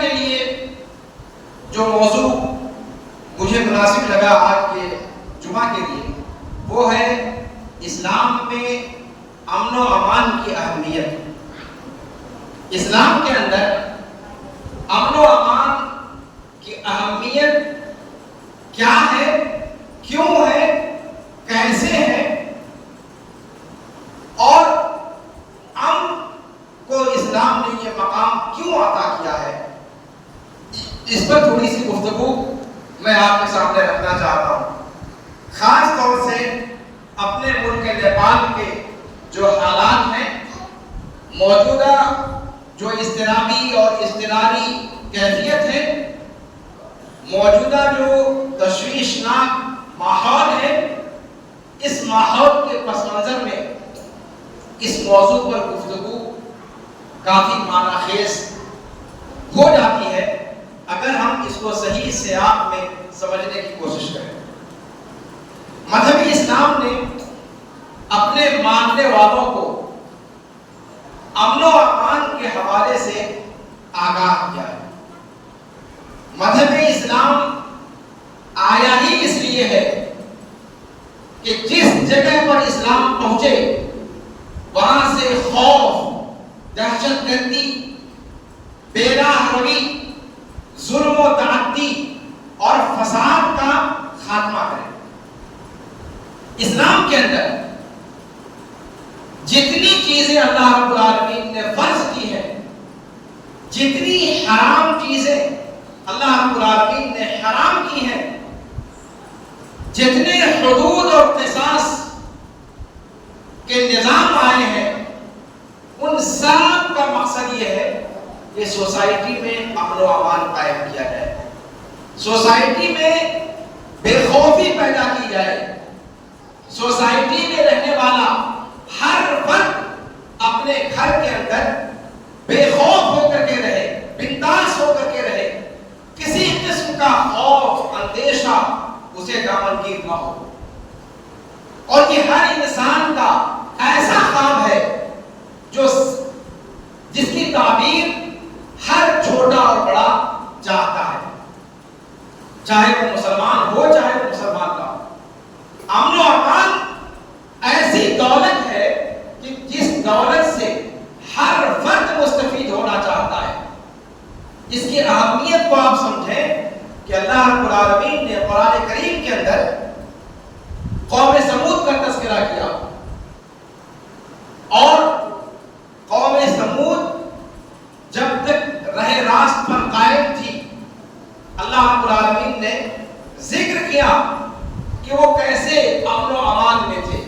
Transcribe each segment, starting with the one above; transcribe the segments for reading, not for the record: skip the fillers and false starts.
کے لیے جو موضوع مجھے مناسب لگا آج کے جمعہ کے لیے وہ ہے اسلام میں امن و امان کی اہمیت۔ اسلام کے اندر امن و امان کی اہمیت کیا ہے، کیوں ہے، کیسے ہے، اور امن کو اسلام نے یہ مقام کیوں عطا کیا ہے، اس پر تھوڑی سی گفتگو میں آپ کے سامنے رکھنا چاہتا ہوں۔ خاص طور سے اپنے ملک نیپال کے جو حالات ہیں، موجودہ جو اضطرابی اور اضطراری کیفیت ہے، موجودہ جو تشویشناک ماحول ہے، اس ماحول کے پس منظر میں اس موضوع پر گفتگو کافی معنی خیز ہو جاتی ہے اگر ہم اس کو صحیح سیاق میں سمجھنے کی کوشش کریں۔ مذہب اسلام نے اپنے ماننے والوں کو امن و امان کے حوالے سے آگاہ کیا ہے۔ مذہب اسلام آیا ہی اس لیے ہے کہ جس جگہ پر اسلام پہنچے وہاں سے خوف، دہشت گردی، بے راہ روی، ظلم و تعدی اور فساد کا خاتمہ کرے۔ اسلام کے اندر جتنی چیزیں اللہ رب العالمین نے فرض کی ہیں، جتنی حرام چیزیں اللہ رب العالمین نے حرام کی ہیں، جتنے حدود اور قصاص کے نظام آئے ہیں، ان سب کا مقصد یہ ہے کہ سوسائٹی میں امن و امان قائم کیا جائے، سوسائٹی میں بے خوفی پیدا کی جائے، سوسائٹی میں رہنے والا ہر فرد اپنے گھر کے اندر بے خوف ہو کر کے رہے، بنداس ہو کر کے رہے، کسی قسم کا خوف، اندیشہ اسے دامنگیر نہ ہو۔ اور یہ ہر انسان کا ایسا خواب ہے جس کی تعبیر ہر چھوٹا اور بڑا چاہتا ہے، چاہے وہ مسلمان ہو چاہے وہ مسلمان نہ ہو۔ امن و امان ایسی دولت ہے کہ جس دولت سے ہر فرد مستفید ہونا چاہتا ہے۔ اس کی اہمیت کو آپ سمجھیں کہ اللہ رب العالمین نے قرآن کریم کے اندر قوم سمود کا تذکرہ کیا، اور قوم سمود جب تک راہ راست پر قائم تھی، اللہ رب العالمین نے ذکر کیا کہ وہ کیسے امن و امان میں تھے۔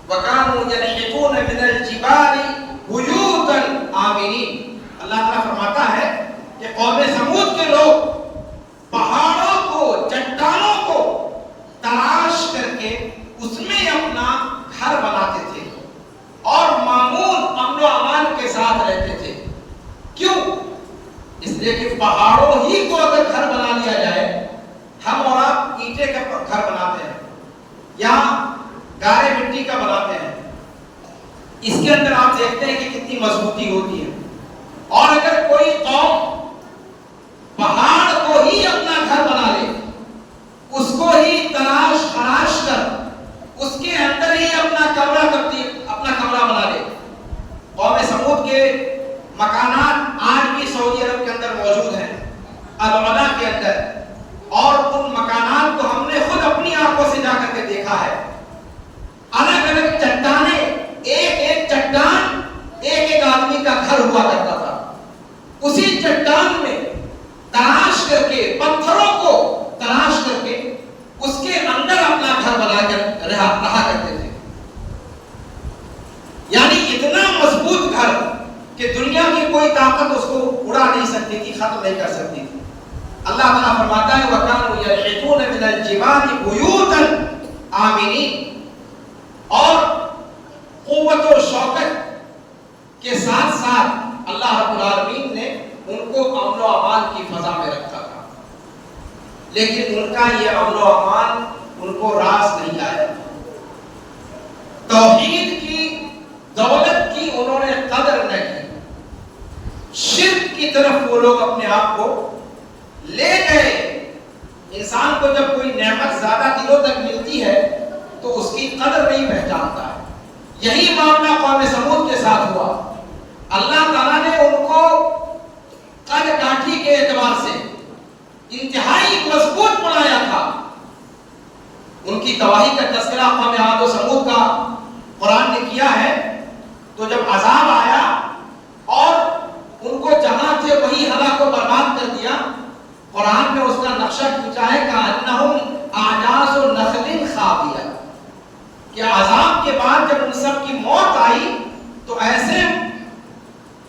وَكَانُوا يَنْحِتُونَ مِنَ الْجِبَالِ بُيُوتًا آمِنِينَ۔ اللہ تعالیٰ فرماتا ہے کہ قوم سمود کے لوگ پہاڑوں کو، چٹانوں کو تلاش کر کے اس میں اپنا گھر بناتے تھے اور معمول امن و امان کے ساتھ رہتے تھے۔ کیوں؟ اس لیے کہ پہاڑوں ہی کو اگر گھر بنا لیا جائے، ہم اور آپ اینٹے کا گھر بناتے ہیں یا گارے مٹی کا بناتے ہیں، اس کے اندر آپ دیکھتے ہیں کہ کتنی مضبوطی ہوتی ہے۔ اور اگر کوئی قوم پہاڑ کو ہی اپنا گھر بنا لے، اس کو ہی تلاش خراش کر اس کے اندر ہی اپنا کمرہ بنا لے۔ قوم سمود کے مکانات آج بھی سعودی عرب کے اندر موجود ہیں، العلا کے اندر، اور ان مکانات کو ہم نے خود اپنی آنکھوں سے جا کر کے دیکھا ہے۔ الگ الگ چٹانیں، ایک ایک چٹان ایک ایک آدمی کا گھر ہوا کرتا تھا۔ اسی چٹان میں تلاش کر کے، پتھروں کو تلاش کر کے اس کے اندر اپنا گھر بنا کر رہا کرتے تھے۔ یعنی اتنا مضبوط گھر کہ دنیا کی کوئی طاقت اس کو اڑا نہیں سکتی تھی، ختم نہیں کر سکتی تھی۔ اللہ تعالیٰ فرماتا ہے وَكَانُوا يَنْحِتُونَ مِنَ الْجِبَالِ بُيُوتًا آمِنِينَ۔ اور قوت و شوکت کے ساتھ ساتھ اللہ رب العالمین نے ان کو امن و امان کی فضا میں رکھا تھا، لیکن ان کا یہ امن و امان ان کو راس نہیں آیا۔ توحید کی دولت کی انہوں نے قدر نہ کی، شرک کی طرف وہ لوگ اپنے آپ کو لے گئے۔ انسان کو جب کوئی نعمت زیادہ دنوں تک ملتی ہے تو اس کی قدر نہیں پہچانتا ہے۔ یہی معاملہ قوم سمود کے ساتھ ہوا۔ اللہ تعالیٰ نے ان کو قد کاٹھی کے اعتبار سے انتہائی مضبوط بنایا تھا۔ ان کی تباہی کا تذکرہ قوم عاد و سمود کا قرآن نے کیا ہے۔ تو جب عذاب آیا اور ان کو جہاں تھے وہی ہلاک و برباد کر دیا، قرآن میں اس کا نقشہ کھینچا ہے کأنہم اعجاز نخل خاویہ، کہ عذاب کے بعد جب ان سب کی موت آئی تو ایسے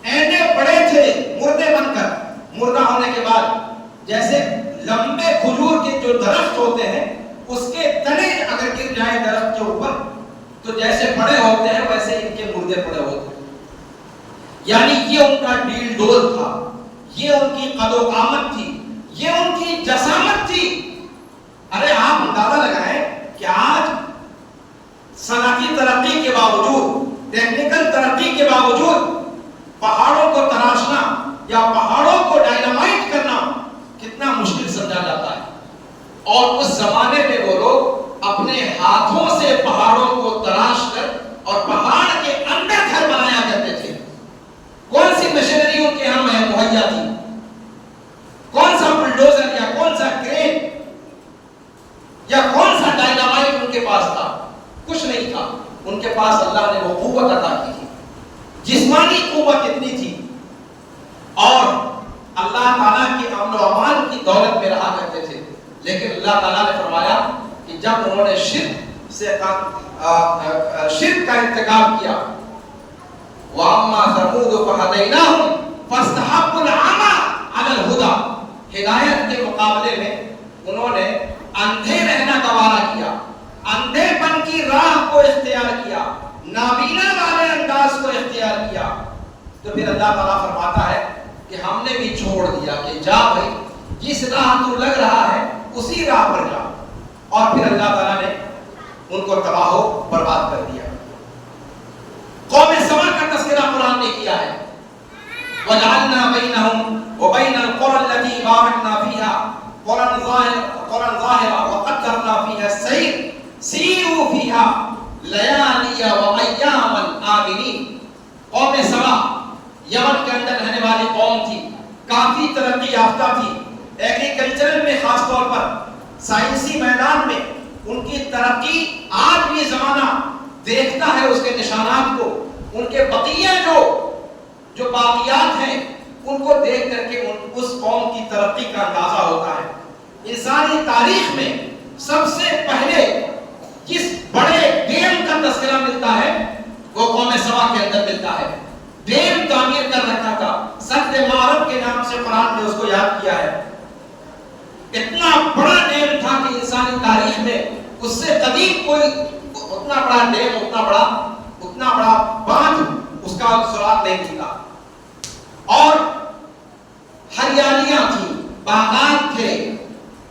اینڈے پڑے تھے مردے بن کر، مردہ ہونے کے بعد جیسے لمبے کھجور کے جو درخت ہوتے ہیں اس کے تنے اگر گر جائیں درخت کے اوپر تو جیسے پڑے ہوتے ہیں ویسے ان کے مردے پڑے ہوتے ہیں۔ یعنی یہ ان کا ڈیل ڈول تھا، یہ ان کی قد و قامت تھی، یہ ان کی جسامت تھی۔ ارے آپ اندازہ لگائیں کہ آج صنعتی ترقی کے باوجود، ٹیکنیکل ترقی کے باوجود پہاڑوں کو تراشنا یا پہاڑوں کو ڈائنامائٹ کرنا کتنا مشکل سمجھا جاتا ہے، اور اس زمانے میں وہ لوگ اپنے ہاتھوں سے پہاڑوں کو تراش کر اور پہاڑ کے اندر گھر بنایا کرتے تھے۔ کون سی مشینری ان کے یہاں مہیا تھی؟ کون سا بلڈوزر یا کون سا کرین یا کون سا ڈائنامائٹ ان کے پاس تھا؟ کچھ نہیں تھا۔ ان کے پاس اللہ نے وہ قوت عطا کی تھی، جسمانی قوت اتنی تھی، اور اللہ تعالیٰ کی امن و امان کی دولت میں رہا کرتے تھے۔ لیکن اللہ تعالیٰ نے فرمایا کہ جب انہوں نے شرک کا ارتکاب کیا، وَأَمَّا ثَمُودُ فَهَدَيْنَاهُمْ فَاسْتَحَبُّوا الْعَمَى عَلَى الْهُدَى، ہدایت کے مقابلے میں انہوں نے اندھے رہنا گوارا کیا، اندھے پن کی راہ کو اختیار کیا، نابینا والے انداز کو اختیار کیا۔ تو پھر اللہ تعالیٰ فرماتا ہے کہ ہم نے بھی چھوڑ دیا کہ جا بھائی، جس راہ تو لگ رہا ہے اسی راہ پر جا، اور پھر اللہ تعالیٰ نے ان کو تباہ و برباد کر دیا۔ قوم سما کا تذکرہ قرآن نے کیا ہے، وَجَعَلْنَا بَيْنَهُمْ وَبَيْنَ الْقُرَى الَّتِي بَارَكْنَا فِيهَا قُرًى ظَاهِرًا وَقَدَّرْنَا فِيهَا السَّيْرَ سِيرُوا فِيهَا لَيَالِيَ وَأَيَّامًا آمِنِينَ۔ قوم سما یمن کے اندر رہنے والی قوم تھی، کافی ترقی یافتہ تھی، ایگریکلچرل میں خاص طور پر، سائنسی میدان میں ان کی ترقی آج بھی زمانہ دیکھتا ہے اس کے نشانات کو، ان کے بقیہ جو باقیات ہیں ان کو دیکھ کر کے اس قوم کی ترقی کا اندازہ ہوتا ہے۔ انسانی تاریخ میں سب سے پہلے جس بڑے ڈیم کا تذکرہ ملتا ہے وہ قوم سبا کے اندر ملتا ہے۔ ڈیم تعمیر کر رکھا تھا، سد معرب کے نام سے قرآن نے اس کو یاد کیا ہے۔ اتنا بڑا ڈیم تھا کہ انسانی تاریخ میں اس سے قدیم کوئی اتنا بڑا ڈیم، اتنا بڑا باندھ اس کا سراغ نہیں ملا، اور ہریالیاں تھیں، باغات تھے،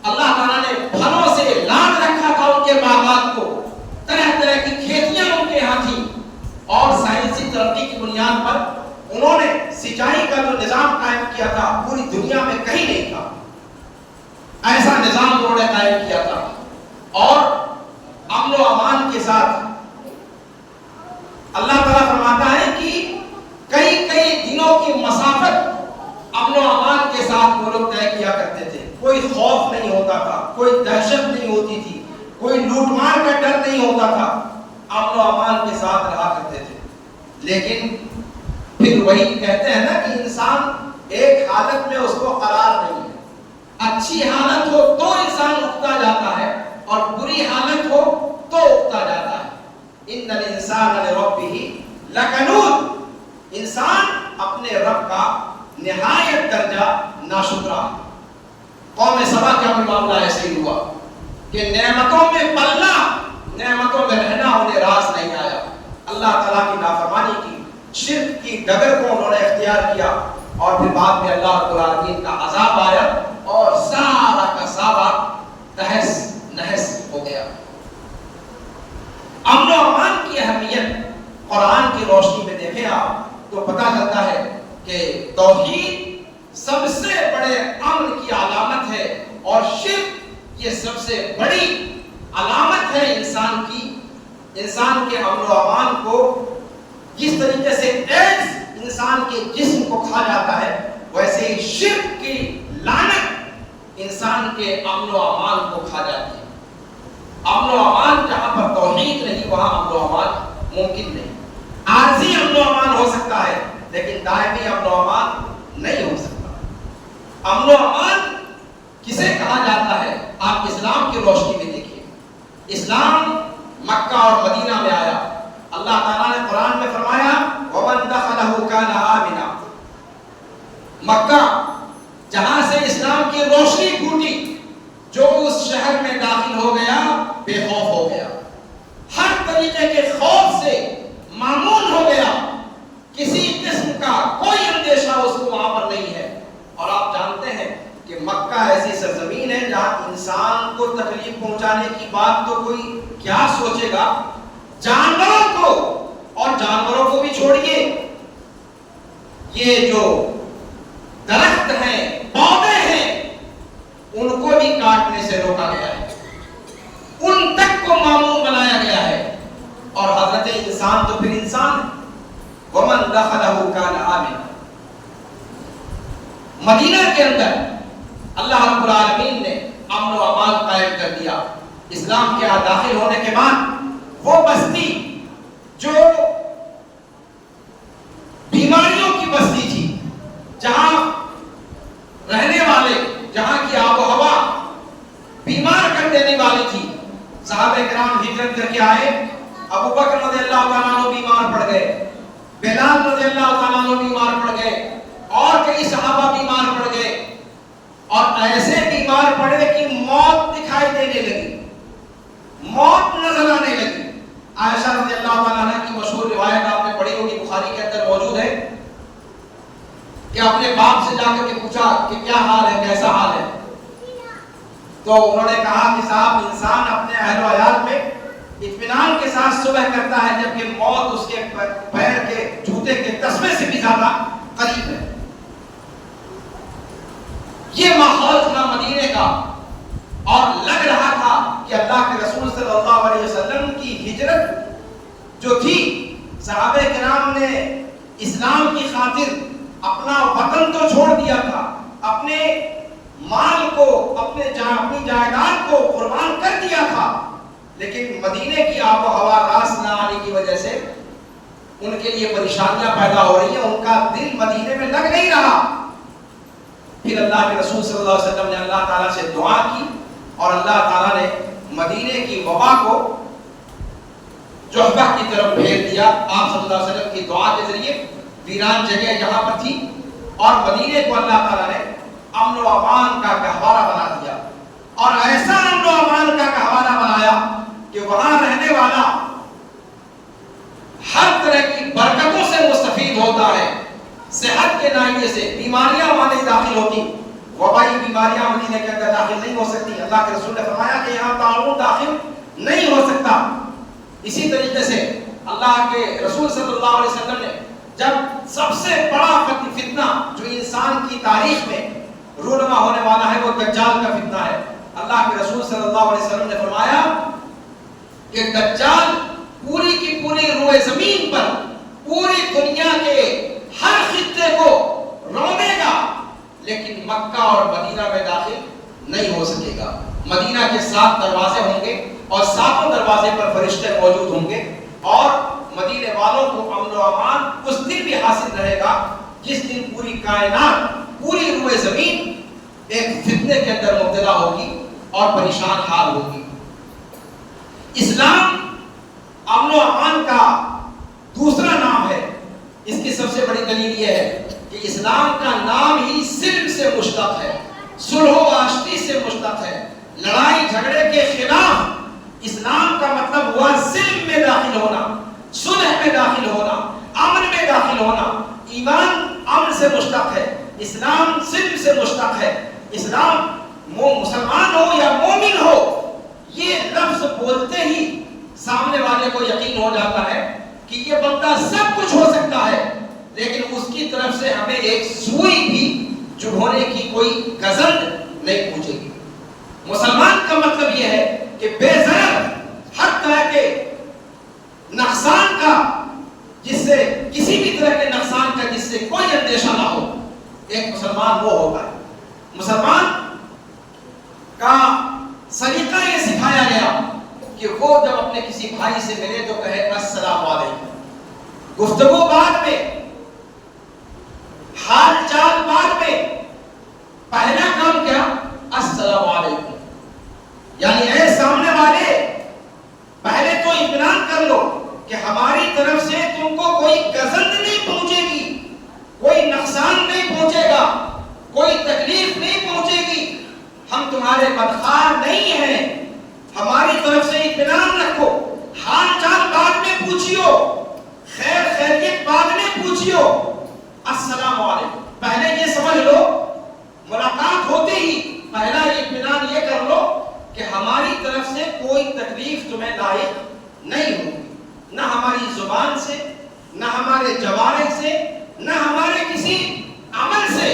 اللہ تعالیٰ نے پھلوں سے لاد رکھا تھا ان کے باغات کو، طرح طرح کی کھیتیاں ان کے یہاں تھیں، اور سائنسی ترقی کی بنیاد پر انہوں نے سینچائی کا جو نظام قائم کیا تھا پوری دنیا میں کہیں نہیں تھا، ایسا نظام انہوں نے قائم کیا تھا، اور امن و امان کے ساتھ اللہ تعالیٰ فرماتا ہے کہ کئی دنوں کی مسافت امن و امان کے ساتھ وہ لوگ طے کیا کرتے تھے۔ کوئی خوف نہیں ہوتا تھا، کوئی دہشت نہیں ہوتی تھی، کوئی لوٹ مار کا ڈر نہیں ہوتا تھا، امن و امان کے ساتھ رہا کرتے تھے۔ لیکن پھر وہی کہتے ہیں نا کہ انسان ایک حالت میں اس کو قرار نہیں ہے، اچھی حالت ہو تو انسان اٹھتا جاتا ہے اور بری حالت ہو تو اٹھتا جاتا ہے۔ ان الانسان لربہ لکنود، انسان اپنے رب کا نہایت درجہ ناشکرا ہے۔ قوم سبا کا بھی معاملہ ایسے ہی ہوا کہ نعمتوں میں پلنا، نعمتوں میں رہنا انہیں راس نہیں آیا، اللہ تعالیٰ کی نافرمانی کی، شرک کی ڈگر کو انہوں نے اختیار کیا، اور پھر بعد میں اللہ رب العالمین کا عذاب آیا اور سارا کا سارا تہس نہس ہو گیا۔ امن و امان کی اہمیت قرآن کی روشنی میں دیکھیں آپ تو پتہ چلتا ہے کہ توحید سب سے بڑے امن کی علامت ہے، اور شرک یہ سب سے بڑی علامت ہے انسان کی، انسان کے امن و امان کو جس طریقے سے ایڈز انسان کے جسم کو کھا جاتا ہے، ویسے ہی شرک کی لعنت انسان کے امن و امان کو کھا جاتی ہے۔ امن و امان جہاں پر توحید نہیں وہاں امن و امان ممکن نہیں۔ عارضی امن و امان ہو سکتا ہے لیکن دائمی امن و امان نہیں ہو سکتا۔ امن و امان کسے کہا جاتا ہے؟ آپ اسلام کی روشنی میں دیکھیے، اسلام مکہ اور مدینہ میں آیا، اللہ تعالیٰ نے قرآن میں فرمایا وَمَنْ دَخَلَهُ كَانَ آمِنًا۔ مکہ جہاں سے اسلام کی روشنی پھوٹی، جو اس شہر میں داخل ہو گیا بے خوف ہو گیا، ہر طریقے کے خوف سے معمون ہو گیا، کسی قسم کا کوئی اندیشہ اس کو وہاں پر نہیں ہے۔ اور آپ جانتے ہیں کہ مکہ ایسی سرزمین ہے جہاں انسان کو تکلیف پہنچانے کی بات تو کوئی کیا سوچے گا، جانوروں کو، اور جانوروں کو بھی چھوڑیے، یہ جو درخت ہیں، پودے ہیں، ان کو بھی کاٹنے سے روکا گیا ہے، ان تک کو معمول بنایا گیا ہے۔ اور حضرت انسان تو پھر انسان ہے، وَمَنْ دَخَلَهُ كَانَ آمِنًا۔ مدینہ کے اندر اللہ رب العالمین نے امن و امان قائم کر دیا۔ اسلام کے داخل ہونے کے بعد وہ بستی جو بیماریوں کی بستی تھی، جہاں رہنے والے، جہاں کی آب و ہوا بیمار کر دینے والی تھی، صحابہ کرام ہجرت کر کے آئے، ابو بکر رضی اللہ تعالیٰ عنہ بیمار پڑ گئے، بلال رضی اللہ تعالیٰ عنہ بیمار پڑ گئے، اور کئی صحابہ بیمار پڑ گئے، اور ایسے بیمار پڑے کہ موت دکھائی دینے لگی، موت نظر آنے لگی۔ عائشہ رضی اللہ تعالیٰ عنہ کی مشہور روایت آپ نے پڑھی ہوگی، بخاری کے اندر موجود ہے، کہ اپنے باپ سے جا کر کے پوچھا کہ کیا حال ہے، کیسا حال ہے؟ تو انہوں نے کہا کہ صاحب انسان اپنے اہل و عیال میں اطمینان کے ساتھ صبح کرتا ہے، جبکہ موت اس کے پیر کے جوتے کے تسمے سے بھی زیادہ قریب ہے۔ یہ ماحول تھا مدینے کا، اور لگ رہا تھا کہ اللہ کے رسول صلی اللہ علیہ وسلم کی ہجرت جو تھی، صحابہ کرام نے اسلام کی خاطر اپنا وطن تو چھوڑ دیا تھا، اپنے مال کو، اپنی جائیداد کو قربان کر دیا تھا، لیکن مدینے کی آب و ہوا راس نہ آنے کی وجہ سے ان کے لیے پریشانیاں پیدا ہو رہی ہیں، ان کا دل مدینے میں لگ نہیں رہا۔ پھر اللہ کے رسول صلی اللہ علیہ وسلم نے اللہ تعالیٰ سے دعا کی، اور اللہ تعالیٰ نے مدینے کی وبا کو جوہبہ کی طرف بھیج دیا۔ آپ صلی اللہ علیہ وسلم کی دعا کے ذریعے ویران جگہ یہاں پر تھی، اور مدینے کو اللہ تعالیٰ نے امن و امان کا گہوارہ بنا دیا، اور ایسا امن و امان کا گہوارہ بنایا کہ وہاں رہنے والا ہر طرح کی برکتوں سے مستفید ہوتا ہے۔ صحت کے ناحیے سے بیماریاں وہاں نہیں داخل ہوتی، وبائی بیماریاں مدینے کے اندر داخل نہیں ہو سکتی۔ اللہ کے رسول نے فرمایا کہ یہاں طاعون داخل نہیں ہو سکتا۔ اسی طریقے سے اللہ کے رسول صلی اللہ علیہ وسلم نے جب سب سے بڑا فتنہ جو انسان کی تاریخ میں رونما ہونے والا ہے وہ دجال کا فتنہ ہے، اللہ کے رسول صلی اللہ علیہ وسلم نے فرمایا کہ دجال پوری کی پوری روئے زمین پر پوری دنیا کے ہر خطے کو رونے گا، لیکن مکہ اور مدینہ میں داخل نہیں ہو سکے گا۔ مدینہ کے 7 دروازے ہوں گے، اور 7 دروازے پر فرشتے موجود ہوں گے، اور مدینے والوں کو امن و امان اس دن بھی حاصل رہے گا جس دن پوری کائنات، پوری روئے زمین ایک فتنے کے اندر مبتلا ہوگی اور پریشان حال ہوگی۔ اسلام امن و امان کا دوسرا نام ہے۔ اس کی سب سے بڑی دلیل یہ ہے کہ اسلام کا نام ہی سلم سے مشتق ہے، صلح و آشتی سے مشتق ہے، لڑائی جھگڑے کے خلاف۔ اسلام کا مطلب ہوا سلم میں داخل ہونا، صلح میں داخل ہونا، امن میں داخل ہونا۔ ایمان امن سے مشتق ہے، اسلام سلم سے مشتق ہے۔ اسلام مسلمان ہو یا مومن ہو، یہ لفظ بولتے ہی سامنے والے کو یقین ہو جاتا ہے کہ یہ بندہ سب کچھ ہو سکتا ہے، لیکن اس کی طرف سے ہمیں ایک سوئی بھی چبھونے کی کوئی گزند نہیں پوچھے گی۔ مسلمان کا مطلب یہ ہے کہ بے ضرر ہر طرح کے نقصان کا، جس سے کسی بھی طرح کے نقصان کا جس سے کوئی اندیشہ نہ ہو، ایک مسلمان وہ ہوتا ہے۔ مسلمان کا سلیقہ یہ سکھایا گیا کہ وہ جب اپنے کسی بھائی سے ملے تو کہے السلام علیکم، گفتگو بعد میں، حال چال بعد میں، پہلا کام کیا؟ السلام علیکم۔ یعنی اے سامنے والے، پہلے تو اطمینان کر لو کہ ہماری طرف سے تم کو کوئی گزند نہیں پہنچے گی، کوئی نقصان نہیں پہنچے گا، کوئی تکلیف نہیں پہنچے گی، ہم تمہارے بدخواہ نہیں ہیں، ہماری طرف سے اطمینان رکھو، حال چال بعد میں پوچھیو، خیر خیریت بعد میں پوچھیو، السلام علیکم۔ پہلے یہ سمجھ لو، ملاقات ہوتے ہی پہلا اطمینان یہ کر لو کہ ہماری طرف سے کوئی تکلیف تمہیں لاحق نہیں ہوگی، نہ ہماری زبان سے، نہ ہمارے جوارح سے، نہ ہمارے کسی عمل سے،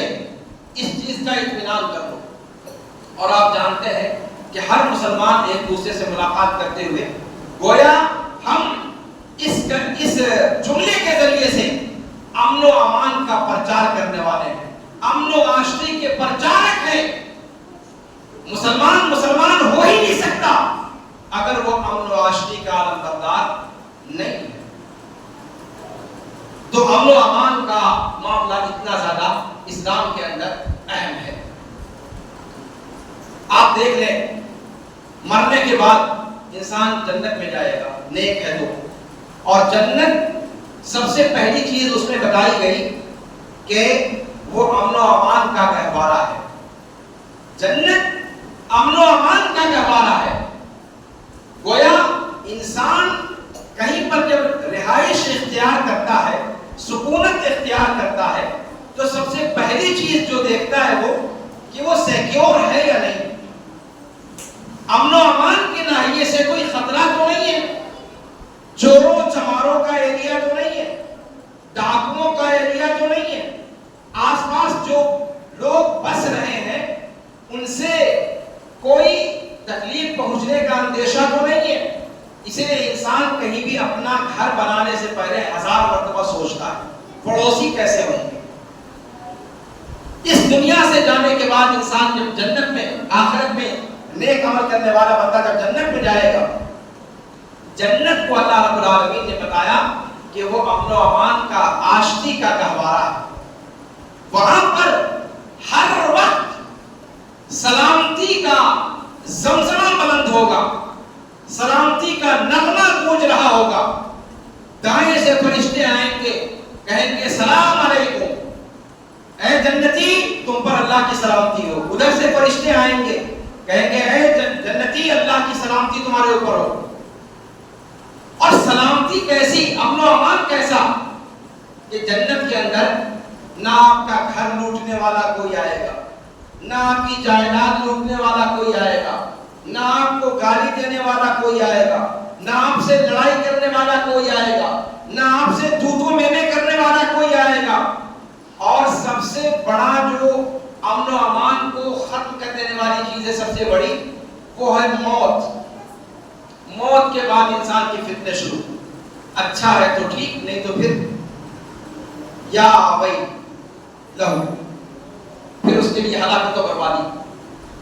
اس چیز کا اطمینان کر لو۔ اور آپ جانتے ہیں کہ ہر مسلمان ایک دوسرے سے ملاقات کرتے ہوئے گویا ہم اس جملے کے ذریعے سے امن و امان کا پرچار کرنے والے ہیں، امن و آشتی کے پرچارک ہیں۔ مسلمان ہو ہی نہیں سکتا اگر وہ امن و آشتی کا عالم بردار نہیں ہے۔ تو امن و امان کا معاملہ اتنا زیادہ اسلام کے اندر اہم ہے۔ آپ دیکھ لیں، مرنے کے بعد انسان جنت میں جائے گا، نیک ہے تو، اور جنت سب سے پہلی چیز اس میں بتائی گئی کہ وہ امن و امان کا گہوارہ ہے۔ جنت امن و امان کا گہوارہ ہے۔ گویا انسان کہیں پر جب رہائش اختیار کرتا ہے، سکونت اختیار کرتا ہے، تو سب سے پہلی چیز جو دیکھتا ہے وہ کہ وہ سیکیور ہے یا نہیں، امن و امان کے ناحیے سے کوئی خطرہ تو نہیں ہے، چوروں چماروں کا ایریا تو نہیں ہے، ڈاکوؤں کا ایریا تو نہیں ہے، آس پاس جو لوگ بس رہے ہیں ان سے کوئی تکلیف پہنچنے کا اندیشہ تو نہیں ہے۔ اسی لیے انسان کہیں بھی اپنا گھر بنانے سے پہلے 1000 مرتبہ سوچتا ہے پڑوسی کیسے ہوں گے۔ اس دنیا سے جانے کے بعد انسان جب جنت میں، آخرت میں نیک عمل کرنے والا بندہ جب جنت میں جائے گا، جنت کو اللہ رب العالمین نے بتایا کہ وہ امن و امان کا، آشتی کا گہوارہ ہے۔ وہاں پر ہر وقت سلامتی کا زمزمہ بلند ہوگا، سلامتی کا نغمہ گونج رہا ہوگا۔ دائیں سے فرشتے آئیں گے، کہیں گے سلام علیکم، اے جنتی تم پر اللہ کی سلامتی ہو۔ ادھر سے فرشتے آئیں گے، کہیں گے اے جنتی اللہ کی سلامتی تمہارے اوپر ہو۔ اور سلامتی کیسی، امن و امان کیسا کہ جنت کے اندر نہ آپ کا گھر لوٹنے والا کوئی آئے گا، نہ آپ کی جائیداد لوٹنے والا کوئی آئے گا، نہ آپ کو گالی دینے والا کوئی آئے گا، نہ آپ سے لڑائی کرنے والا کوئی آئے گا، نہ آپ سے تھوتو میمے کرنے والا کوئی آئے گا۔ اور سب سے بڑا جو امن و امان کو ختم کر دینے والی چیز ہے، سب سے بڑی، وہ ہے موت۔ موت کے بعد انسان کی فتنے شروع، اچھا ہے تو ٹھیک، نہیں تو پھر یا وہی لہو، پھر اس کے لیے ہلاکت و بربادی۔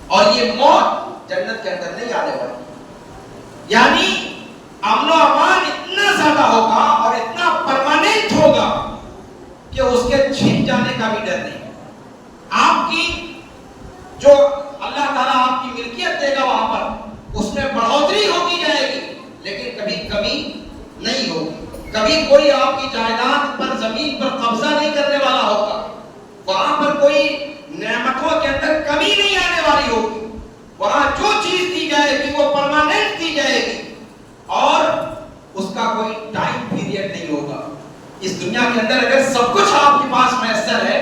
اور یہ موت جنت کے اندر نہیں آنے والی، یعنی امن و امان اتنا زیادہ ہوگا اور اتنا پرماننٹ ہوگا کہ اس کے چھن جانے کا بھی ڈر نہیں۔ آپ کی جو اللہ تعالیٰ آپ کی ملکیت دے گا وہاں پر، اس میں بڑھوتری ہوتی جائے گی، لیکن کبھی کمی نہیں ہوگی۔ کبھی کوئی آپ کی جائیداد پر، زمین پر قبضہ نہیں کرنے والا ہوگا، وہاں پر کوئی نعمتوں کے اندر کمی نہیں آنے والی ہوگی۔ وہاں جو چیز دی جائے گی وہ پرماننٹ دی جائے گی، اور اس کا کوئی ٹائم پیریڈ نہیں ہوگا۔ اس دنیا کے اندر اگر سب کچھ آپ کے پاس میسر ہے،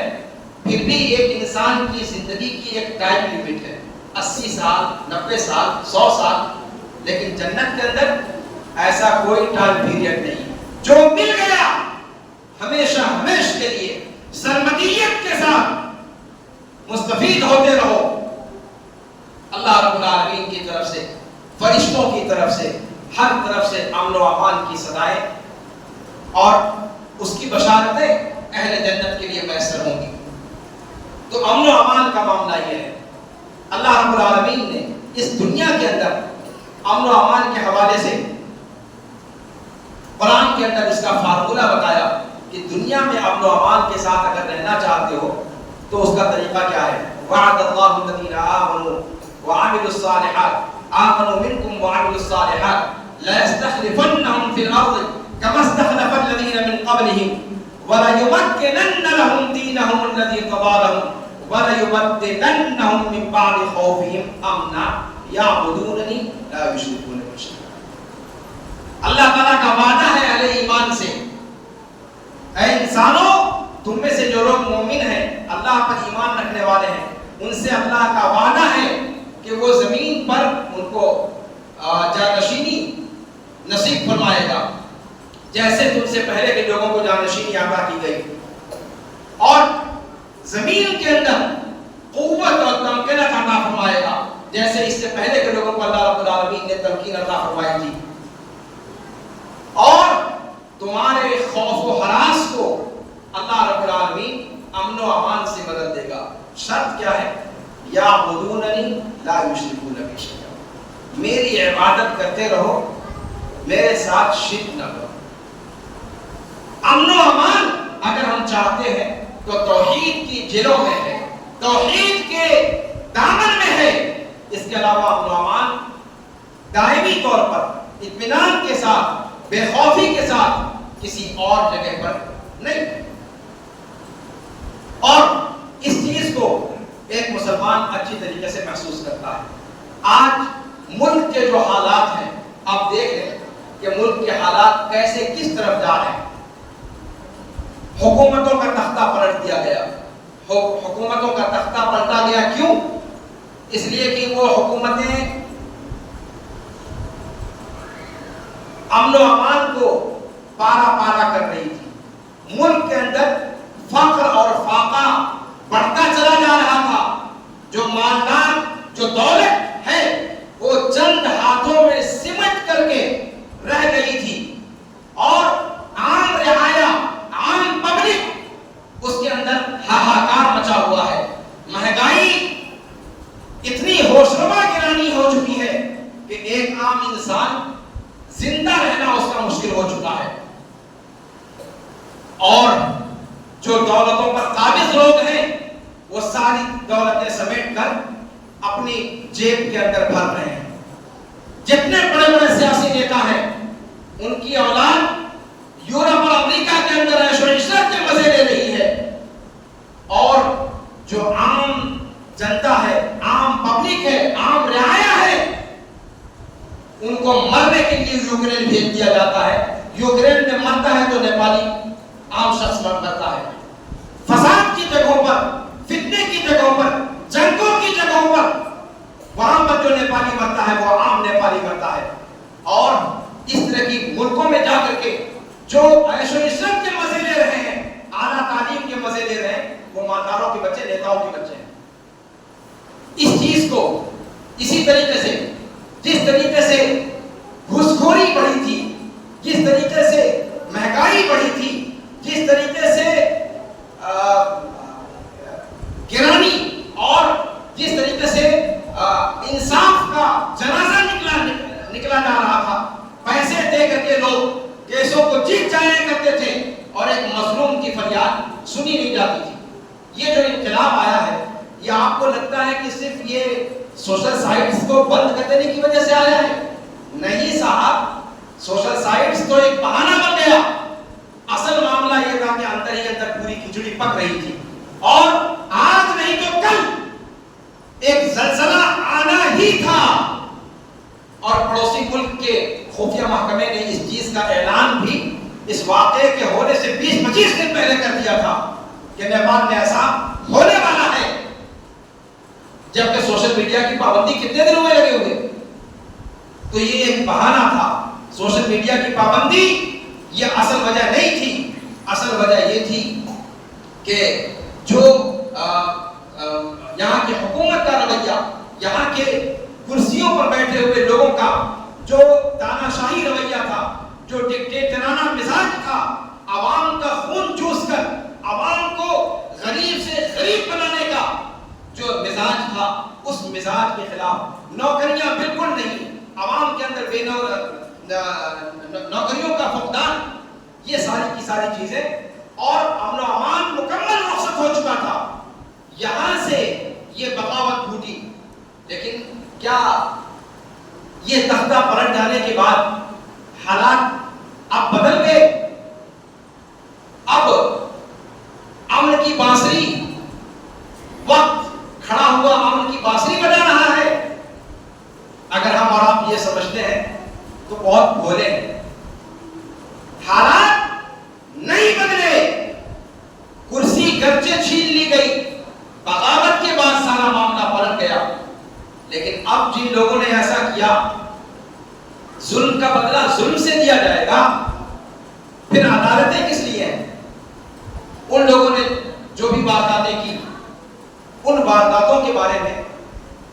پھر بھی ایک انسان کی زندگی کی ایک ٹائم لمٹ ہے، 80 سال، 90 سال، 100 سال، لیکن جنت کے اندر ایسا کوئی ٹائم پیریڈ نہیں۔ جو مل گیا ہمیشہ ہمیشہ کے لیے سرمدیت کے ساتھ ہوتے رہو. اللہ رب العالمین کی طرف سے، فرشتوں کی طرف سے، ہر طرف سے امن و امان کی صدائیں اور اس کی بشارتیں اہل جنت کے لیے میسر ہوں گی. تو امن و امان کا معاملہ یہ ہے. اللہ رب العالمین نے اس دنیا کے اندر امن و امان کے حوالے سے قرآن کے اندر اس کا فارمولہ بتایا کہ دنیا میں امن و امان کے ساتھ اگر رہنا چاہتے ہو تو اس کا طریقہ کیا ہے. وعد اللہ الذین آمنوا وعملوا الصالحات آمنوا منکم وعملوا الصالحات لَيَسْتَخْلِفَنَّهُمْ فِي الْأَرْضِ كَمَا اسْتَخْلَفَ الَّذِينَ مِنْ قَبْلِهِمْ وَلَيُمَكِّنَنَّ لَهُمْ دِينَهُمُ الَّذِي ارْتَضَىٰ لَهُمْ وَلَيُبَدِّلَنَّهُمْ مِنْ بَعْدِ خَوْفِهِمْ أَمْنًا يَعْبُدُونَنِي لَا يُشْرِكُونَ بِي شَيْئًا. اللہ تعالیٰ کا وعدہ ہے اہل ایمان سے، اے انسانوں تم میں سے جو لوگ مومن ہیں، اللہ پر ایمان رکھنے والے ہیں، ان سے اللہ کا وعدہ ہے کہ وہ زمین پر ان کو جانشینی نصیب فرمائے گا جیسے تم سے پہلے کے لوگوں کو جانشینی عطا کی گئی، اور زمین کے اندر قوت اور تمکنت عطا فرمائے گا جیسے اس سے پہلے کے لوگوں کو اللہ رب العالمین نے تمکین عطا فرمائی تھی، اور تمہارے خوف و ہراس کو اللہ رب العالمین امن و امان سے بدل دے گا. شرط کیا ہے؟ یعبدوننی لا یشرکون بی شیئا، میری عبادت کرتے رہو، میرے ساتھ شرک نہ کرو. امن و امان اگر ہم چاہتے ہیں تو توحید کی جلوں میں ہے، توحید کے دامن میں ہے. اس کے علاوہ امن و امان دائمی طور پر اطمینان کے ساتھ، بے خوفی کے ساتھ کسی اور جگہ پر نہیں. اور اس چیز کو ایک مسلمان اچھی طریقے سے محسوس کرتا ہے. آج ملک کے جو حالات ہیں آپ دیکھ لیں کہ ملک کے حالات کیسے کس طرف جا رہے ہیں. حکومتوں کا تختہ پلٹ دیا گیا. حکومتوں کا تختہ پلٹا گیا کیوں؟ اس لیے کہ وہ حکومتیں امن و امان کو پارا پارا کر رہی تھی. ملک کے اندر فقر اور فاقہ بڑھتا چلا جا رہا تھا. جو مالدار، جو دولت ہے وہ چند ہاتھوں میں سمٹ کر کے رہ گئی تھی، اور عام رعایا، عام پبلک اس کے اندر ہاہاکار مچا ہوا ہے. مہنگائی اتنی ہوشربا گرانی ہو چکی ہے کہ ایک عام انسان زندہ رہنا اس کا مشکل ہو چکا ہے. اور جو دولتوں پر قابض لوگ ہیں وہ ساری دولتیں سمیٹ کر اپنی جیب کے اندر بھر رہے ہیں. جتنے بڑے بڑے سیاسی نیتا ہیں ان کی اولاد یورپ اور امریکہ کے اندر عیش و عشرت کے مزے لے رہی ہے، اور جو عام جنتا ہے، عام پبلک ہے، عام رعایا ہے، ان کو مرنے کے لیے یوکرین بھیج دیا جاتا ہے. یوکرین میں مرتا ہے تو نیپالی عام شخص مرتا ہے. فساد کی جگہوں پر، فتنے کی جگہوں پر، جنگوں کی جگہوں پر وہاں پر جو نیپالی مرتا ہے وہ عام نیپالی مرتا ہے. اور اس طرح کی ملکوں میں جا کر کے جو عیش و عشرت کے مزے لے رہے ہیں، اعلیٰ تعلیم کے مزے لے رہے ہیں، وہ مالداروں کے بچے، نیتاؤں کے بچے ہیں. اس چیز کو اسی طریقے سے، جس طریقے سے گھوس خوری بڑھی تھی، جس طریقے سے مہنگائی بڑھی تھی، جس طریقے سے گرانی اور جس طریقے سے انصاف کا جنازہ نکلا جا رہا تھا، پیسے دے کر کے لوگ کیسوں کو جیت جایا کرتے تھے اور ایک مظلوم کی فریاد سنی نہیں جاتی تھی. یہ جو انقلاب آیا ہے یہ آپ کو لگتا ہے کہ صرف یہ سوشل سائٹس کو بند کر دینے کی وجہ سے آیا ہے؟ نہیں صاحب، سوشل سائٹس تو ایک بہانہ بن گیا. اصل معاملہ یہ تھا کہ اندر ہی اندر پوری کھچڑی پک رہی تھی، اور آج نہیں تو کل ایک زلزلہ آنا ہی تھا. اور پڑوسی ملک کے خفیہ محکمے نے اس چیز کا اعلان بھی اس واقعے کے ہونے سے 20-25 دن پہلے کر دیا تھا کہ نیپال میں ایسا ہونے والا ہے. جبکہ سوشل میڈیا کی پابندی کتنے دنوں میں لگے ہوئے؟ تو یہ ایک بہانہ تھا. سوشل میڈیا کی پابندی یہ اصل وجہ نہیں تھی. اصل وجہ یہ تھی کہ جو یہاں یہاں کی حکومت کا رویہ، یہاں کے کرسیوں پر بیٹھے ہوئے لوگوں کا جو تاناشاہی رویہ تھا، جو ڈکٹیٹرانہ مزاج تھا، عوام کا خون چوس کر عوام کو غریب سے غریب بنانے کا جو مزاج تھا، اس مزاج کے خلاف نوکریاں بالکل نہیں، عوام کے اندر نوکریوں کا فقدان، یہ ساری کی ساری چیزیں، اور امن و امان مکمل رخصت ہو چکا تھا، یہاں سے یہ بغاوت پھوٹی۔ لیکن کیا یہ تختہ پلٹ جانے کے بعد حالات اب بدل گئے؟ اب امن کی بانسری، وقت کھڑا ہوا امن کی بانسری بجا رہا ہے؟ اگر ہم اور آپ یہ سمجھتے ہیں تو بہت بھولے ہیں۔ حالات نہیں بدلے، کرسی گرچہ چھین لی گئی، بغاوت کے بعد سارا معاملہ پلٹ گیا، لیکن اب جن لوگوں نے ایسا کیا، ظلم کا بدلہ ظلم سے دیا جائے گا، پھر عدالتیں کس لیے ہیں؟ ان لوگوں نے جو بھی وارداتیں کی، ان وارداتوں کے بارے میں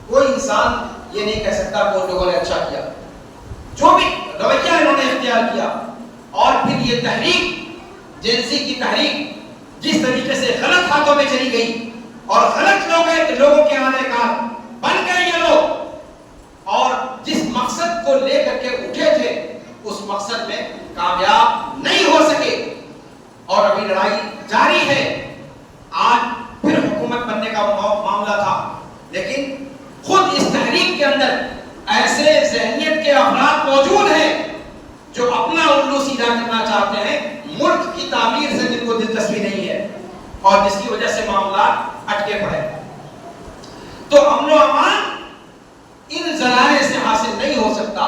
کوئی انسان یہ نہیں کہہ سکتا کہ ان لوگوں نے اچھا کیا، جو بھی رویہ انہوں نے اختیار کیا، اور پھر یہ تحریک، جنسی کی تحریک جس طریقے سے غلط ہاتھوں میں چلی گئی اور غلط لوگوں کے آنے کا بن گئے یہ لوگ، اور جس مقصد کو لے کر کے اٹھے تھے اس مقصد میں کامیاب نہیں ہو سکے، اور ابھی لڑائی جاری ہے۔ آج پھر حکومت بننے کا معاملہ تھا، لیکن خود اس تحریک کے اندر ایسے ذہنیت کے افراد موجود ہیں جو اپنا الو سیدھا کرنا چاہتے ہیں، ملک کی تعمیر سے جن کو دلچسپی نہیں ہے، اور جس کی وجہ سے معاملات اٹکے پڑے۔ تو امن و امان ان ذرائع سے حاصل نہیں ہو سکتا۔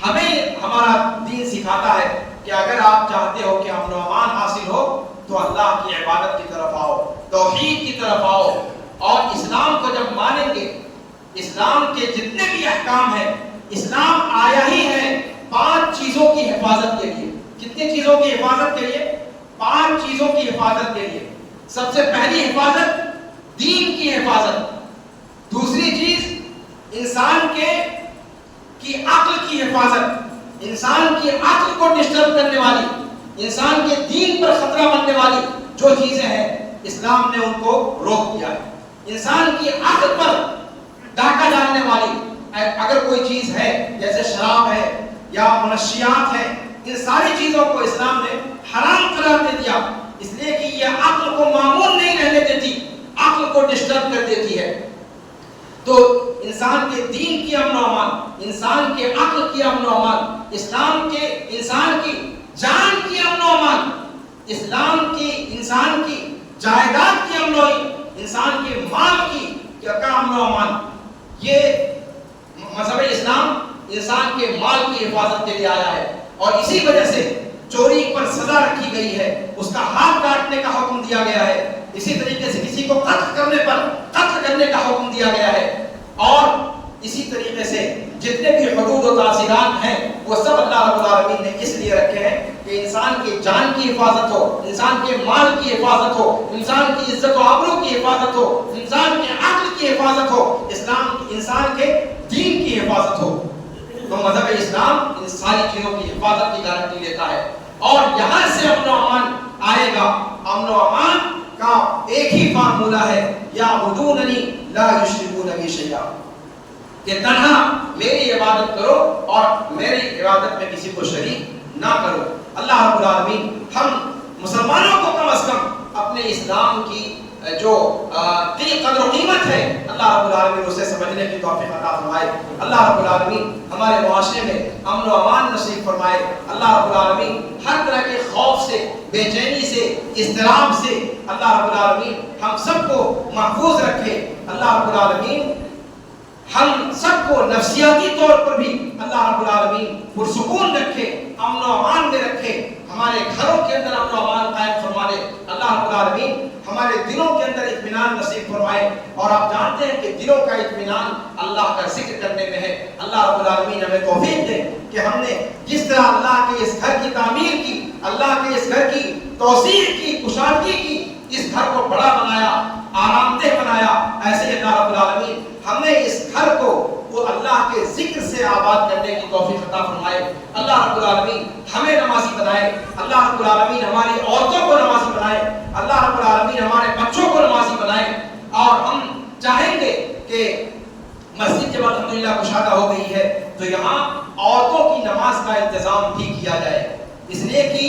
ہمیں ہمارا دین سکھاتا ہے کہ اگر آپ چاہتے ہو کہ امن و امان حاصل ہو تو اللہ کی عبادت کی طرف آؤ، توحید کی طرف آؤ، اور اسلام کو جب مانیں گے، اسلام کے جتنے بھی احکام ہیں، اسلام آیا ہی ہے 5 چیزوں کی حفاظت کے لیے۔ کتنی چیزوں کی حفاظت کے لیے؟ 5 چیزوں کی حفاظت کے لیے۔ سب سے پہلی حفاظت دین کی حفاظت، دوسری چیز انسان کی عقل کی حفاظت، انسان کی عقل کو ڈسٹرب کرنے والی، انسان کے دین پر خطرہ بننے والی جو چیزیں ہیں اسلام نے ان کو روک دیا ہے۔ انسان کی عقل پر ڈاکہ ڈالنے والی اگر کوئی چیز ہے، جیسے شراب ہے یا منشیات ہے، ان ساری چیزوں کو اسلام نے حرام قرار دے دیا، اس لیے کہ یہ عقل کو معمول نہیں رہنے دیتی، عقل کو ڈسٹرب کر دیتی ہے۔ تو انسان کے دین کی امن و امان، انسان کے عقل کی امن و امان، اسلام کے انسان کی جان کی امن و امان، اسلام کی انسان کی جائیداد کی امن و امان، انسان کے مال کی امن و امان، یہ مذہب اسلام انسان کے مال کی حفاظت کے لیے آیا ہے، اور اسی وجہ سے چوری پر سزا رکھی گئی ہے، اس کا ہاتھ کاٹنے کا حکم دیا گیا ہے، اسی طریقے سے کسی کو قتل کرنے پر قتل کرنے کا حکم دیا گیا ہے، اور اسی طریقے سے جتنے بھی حدود و تعزیرات ہیں وہ سب اللہ رب العالمین نے اس لیے رکھے ہیں کہ انسان کی جان کی حفاظت ہو، انسان کے مال کی حفاظت ہو، انسان کی عزت و آبرو کی حفاظت ہو، انسان کے عقل کی حفاظت ہو، انسان کے دین کی حفاظت ہو۔ تو مذہب اسلام ان ساری چیزوں کی حفاظت کی گارنٹی لیتا ہے، اور یہاں سے امن و امان آئے گا۔ امن و امان کا ایک ہی فارمولہ ہے، یعبدوننی لا یشرکون بی شیئا، کہ تنہا میری عبادت کرو اور میری عبادت میں کسی کو شریک نہ کرو۔ اللہ رب العالمین ہم مسلمانوں کو کم از کم اپنے اسلام کی جو قدر و قیمت ہے، اللہ رب العالمین اسے سمجھنے کی توفیق عطا فرمائے۔ اللہ رب العالمین ہمارے معاشرے میں امن و امان نصیب فرمائے۔ اللہ رب العالمین ہر طرح کے خوف سے، بے چینی سے، اضطراب سے اللہ رب العالمین ہم سب کو محفوظ رکھے۔ اللہ رب العالمین ہم سب کو نفسیاتی طور پر بھی اللہ رب العالمین پرسکون رکھے، امن و امان میں رکھے، ہمارے گھروں کے اندر امن و امان قائم فرما دے۔ اللہ رب العالمین ہمارے دلوں کے اندر اطمینان نصیب فرمائے، اور آپ جانتے ہیں کہ دلوں کا اطمینان اللہ کا ذکر کرنے میں ہے۔ اللہ رب العالمین ہمیں توفیق دے کہ ہم نے جس طرح اللہ کے اس گھر کی تعمیر کی، اللہ کے اس گھر کی توسیع کی، کشادگی کی، اس گھر کو بڑا بنایا، آرام دہ بنایا، ایسے اللہ رب العالمین سے آباد کرنے کی توفیق عطا فرمائے. اللہ رب العالمین ہمیں نمازی بنائے. اللہ رب العالمین ہماری عورتوں کو نمازی بنائے. اللہ رب العالمین ہمارے بچوں کو نمازی بنائے. اور ہم چاہیں گے کہ مسجد جب الحمدللہ کشادہ ہو گئی ہے تو یہاں عورتوں کی نماز کا انتظام بھی کیا جائے، اس لیے کہ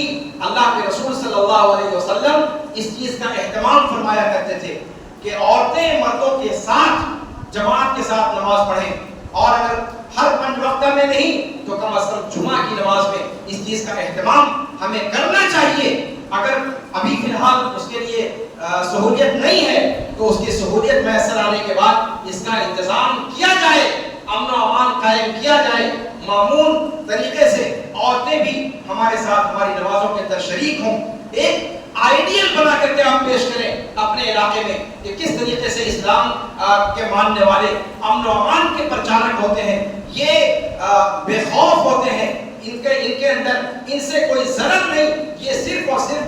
اللہ کے رسول صلی اللہ علیہ وسلم اس چیز کا اہتمام فرمایا کرتے تھے کہ عورتیں مردوں کے ساتھ جماعت کے ساتھ نماز پڑھیں، اور اگر ہر 5 وقتہ میں نہیں تو کم از کم جمعہ کی نماز میں اس چیز کا اہتمام ہمیں کرنا چاہیے. اگر ابھی فی الحال اس کے لیے سہولیت نہیں ہے تو اس کی سہولیت میسر آنے کے بعد اس کا انتظام کیا جائے، امن و امان قائم کیا جائے، معمول طریقے سے عورتیں بھی ہمارے ساتھ ہماری نمازوں کے اندر شریک ہوں. ایک آئیڈیل بنا کر کے آپ پیش کریں اپنے علاقے میں کہ کس طریقے سے اسلام کے ماننے والے امن و امان کے پرچارک ہوتے ہیں، یہ بے خوف ہوتے ہیں، ان کے اندر ان سے کوئی ضرر نہیں، یہ صرف اور صرف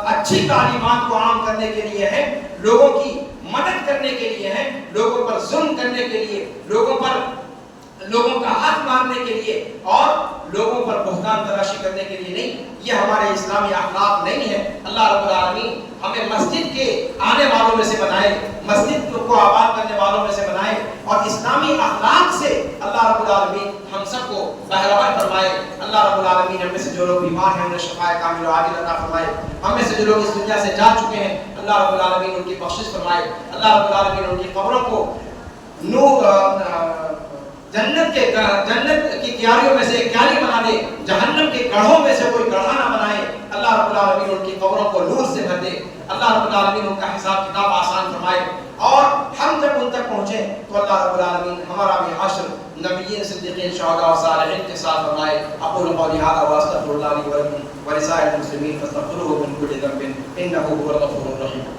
اچھی تعلیمات کو عام کرنے کے لیے ہے، لوگوں کی مدد کرنے کے لیے ہے، لوگوں پر ظلم کرنے کے لیے، لوگوں کا حق مارنے کے لیے اور لوگوں پر بہتان تراشی کرنے کے لیے نہیں. یہ ہمارے اسلامی اخلاق نہیں ہے. اللہ رب العالمین ہمیں مسجد کے آنے والوں میں سے بنائے، مسجد کو آباد کرنے والوں میں سے بنائے، اور اسلامی اخلاق سے اللہ رب العالمین ہم سب کو بہرور فرمائے. اللہ رب العالمین ہم میں سے جو لوگ بیمار ہیں انہیں شفاء کامل و عاجل عطا فرمائے. ہم میں سے جو لوگ اس دنیا سے جا چکے ہیں اللہ رب العالمین ان کی بخشش فرمائے. اللہ رب العالمین ان کی قبروں کو جنت کی کیاریوں میں سے ایک کیاری بنا دے، جہنم کے گڑھوں میں سے کوئی گڑھا نہ بنائے. اللہ رب العالمین ان کی قبروں کو نور سے بھر دے. اللہ رب العالمین ان کا حساب کتاب آسان فرمائے، اور ہم جب ان تک پہنچے تو اللہ رب العالمین ہمارا بھی حشر نبیین، صدیقین، شہداء اور صالحین کے ساتھ فرمائے. اقول قولی ھذا واستغفر اللہ لی ولکم ولسائر المسلمین فاستغفروہ من کل ذنب انہ هو الغفور الرحیم.